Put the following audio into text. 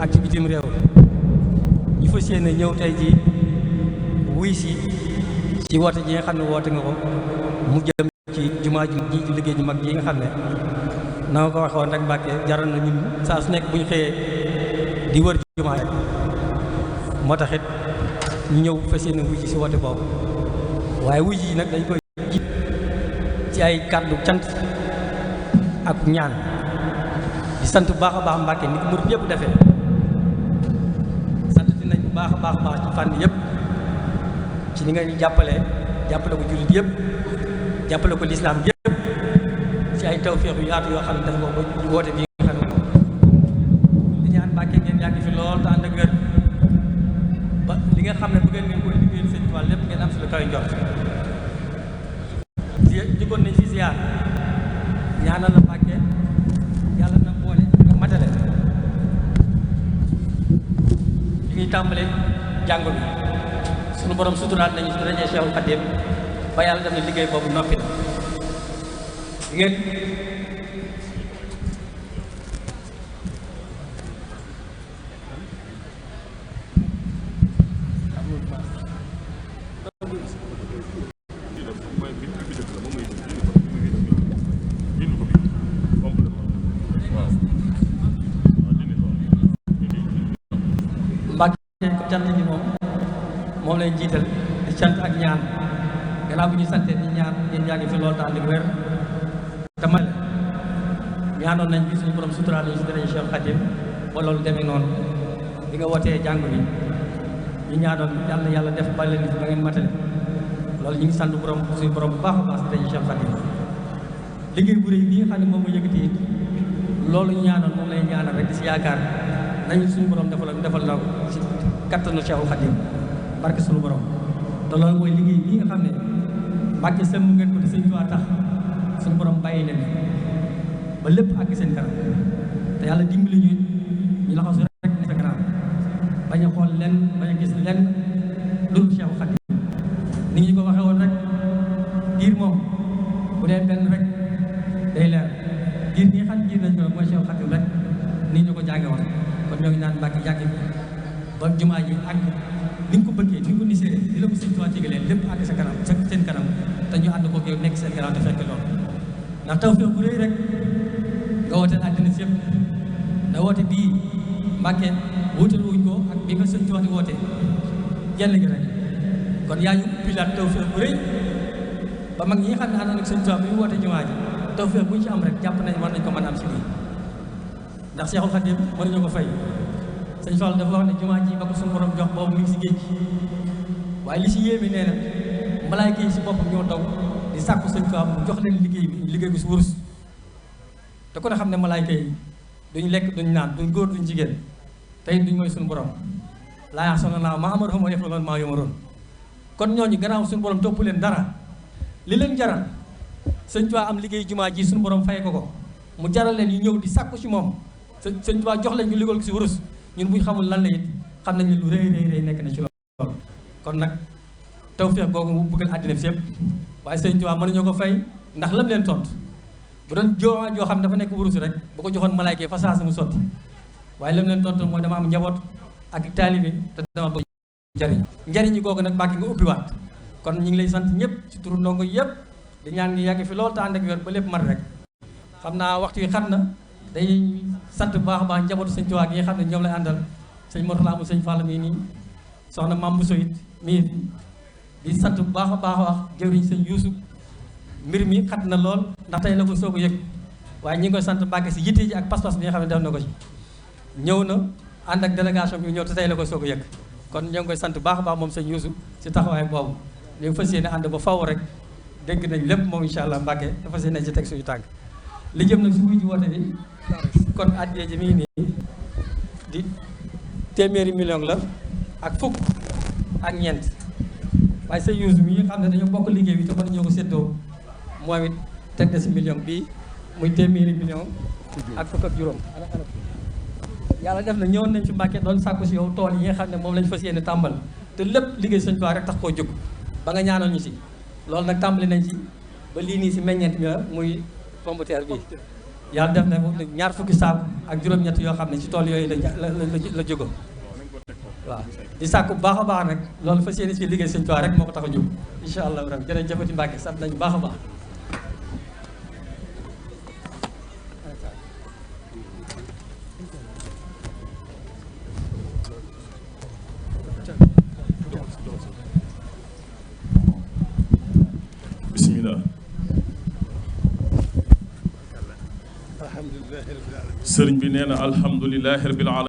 ak ci bitim réew ñu fas yéene ñëw tey ji wuy si ci woote ji nga xam ne woote nga ko mu jëm ci jumaa ji ci liggéey ju mag ji nga xam ne na nga ko waxoon rek Mbàkke jaral na ñun saa su nekk bu ñu xëyee di wër jumaa rek moo taxit ñu ñëw fas yéene wuy si woote boobu waaye wuy ji nag dañ koy ji ci ay kàddu cant ak ñaan di sant bu baax a baax Mbàkke ni ko murid yëpp defee sant dinañ bu baax a baax ci fànn yëpp ci ni nga ñu jàppale ko jullit yëpp jàppale ko lislaam yëpp ci ay tawfeex yu yaatu yoo xam ne def nga ko ci woote bi nga xam ne moom di ñaan Mbàkke ngeen yàgg fi lool te ànd ak wér ba li nga xam ne bu ngeen koy liggéeyal seen toile lépp ngeen am si lu kaw njort jikkoon nañ ci ziar ñaanal la Mbàkke yàlla na boole nga matale li ñuy tàmbale jàng bi sunu borom suturaat nañu si rajo Cheikhul Khadim ba yàlla def na liggéey boobu noppi na ngeen cant ji moom lay jiital di cant ak ñaan gannaaw bu ñu santee di ñaan ngeen yàgg fi loolu taal di wér te man ñaanoon nañ bi suñu borom suturaal ñu si daraja Cheikh Khadim ba loolu demee noonu bi nga wootee jàng bi ñu ñaanoon yàlla def ba leen ba ngeen matale loolu ñu ngi sant borom suñu borom bu baax a baax si daraja Cheikh Khadim liggéey bu rëy bi nga xam ne moom mu yëkkati loolu ñu ñaanoon moom lay ñaanal rek di si yaakaar nañu suñu borom defal na ko si kattanu Cheikhul Khadim barke suñu borom te loolu mooy liggéey bii nga xam ne Mbàkke sëmm ngeen ko te sëñ Tuubaa tax suñu borom bàyyi leen ba lépp àgg seen kanam te yàlla dimbali ñu laxasu rek ne sa kanam bañ a xool lenn bañ a gis lenn dul Cheikhul Khadim ni ñu ko waxee woon rek diir moom bu dee benn rek day leer diir bi nga xam ne diir nañ ko mooy Cheikhul Khadim rek ni ñu ko jànge woon kon ñoo ngi naan Mbàkke yàgg ba jumaa ji ak ni nga ko bëggee ni nga ko nisee di la ko sëñ Tuubaa digalee lépp àgg sa kanam sa seen kanam te ñu ànd ko yow nekk seen kanam te fekk loolu ndax tawfeex bu rëy rek nga woote àddina si yëpp da woote bii Mbàkke wutal wuñ ko ak bi nga sëñ Tuubaa di woote jenn gi rek kon yaa ñu ubbilaat tawfeex bu rëy ba mag ñi nga xam ne àndoon ak sëñ Tuubaa bi ñu woote jumaa ji tawfeex bu ñu ci am rek jàpp nañ war nañ ko mën a am si lii ndax Cheikhul Khadim mënuñu ko fay sëñ Fall dafa wax ne jumaa ji ba ko suñu borom jox boobu mi ngi si géej gi waaye li si yéeme nee na malaayka yi si boppam ñoo daw di sàkku sëñ Tuubaa mu jox leen liggéey bi si wurus te ko ne xam ne malaayka yi duñ lekk duñ naan duñ góor duñ jigéen tey duñ mooy suñu borom laa ya'suuna maa amarahum wa yaf'aluuna maa yu'maruun kon ñooñu gannaaw suñu borom topp leen dara li leen jaral sëñ Tuubaa am liggéey jumaa ji suñu borom fay ko mu jaral leen yu ñëw di sàkku si moom sëñ Tuubaa jox leen ñu liggéeyal ko si wurus ñun bu ñu xamul lan la it xam nañ ne lu rëy nekk na ci loolu kon nag tawfeex googu mu bëggal àddina si yëpp waaye sëñ Tuubaa mënuñoo ko fay ndax lam leen tontu bu doon jumaa joo xam dafa nekk wurus rek bu ko joxoon malaayka fa saa si mu sotti waaye lam leen tontu mooy dama am njaboot ak taalibe te dama bëgg njariñ googu nag Mbàkke nga ubbiwaat kon ñu ngi lay sant ñëpp ci turu ndongo yëpp di ñaan ngi yàgg fi loolu te ànd ak wér ba lépp mat rek xam naa waxtu yi xat na day sant bu baax a baax njabootu sëñ Tuubaa gi nga xam ne ñoom lay àndal sëñ Mortala mu sëñ Fall mii nii soxna Mame Bousso it mii di sant bu baax a wax jëwriñ sëñ Yuusu mbir mi xat na lool ndax tey la ko soog a yëg waaye ñi ngi koy sant Mbàkke si yitte ji ak pas-pas bi nga xam ne def na ko ci ñëw na ànd ak délégation bi ñëw te tey la ko soog a yëg kon ñoo ngi koy sant bu baax a baax moom sëñ Yuusu si taxawaay boobu ñu ngi fas yéene ànd ba faw rek dégg nañ lépp moom incha allah Mbàkke dafa fas yéene ci teg suñu tànk li jëm nag su ci woote bi kon addiyee ji mi ngi nii di téeméeri million la ak fukk ak ñeent waaye sa Yuusu mi xam ne dañoo bokk liggéey bi te mën ñoo ko séddoo moom it teg na si million bii muy téeméeri million ak fukk ak juróom yàlla def na ñëwoon nañ fi Mbàkke doon sàkku si yow tool yi nga xam ne moom lañ fas yéene tàmbal te lépp liggéey Sëñ Tuubaa rek tax koo jóg ba nga ñaanal ñu si loolu nag tàmbali nañ si ba lii nii si meññeent mi la muy pomme de terre bi yàlla def na ñaar fukki saaku ak juróom-ñett yoo xam ne ci tool yooyu la jógo waaw di sàkku bu baax a baax nag loolu fas yéene ci liggéey Sëñ Tuubaa rek moo ko tax a jóg incha allah rabbi jërëjëfati Mbàkke sant nañu baax a baax. bismillah. sëriñ bi nee na alhamdulilahi rabbil alamin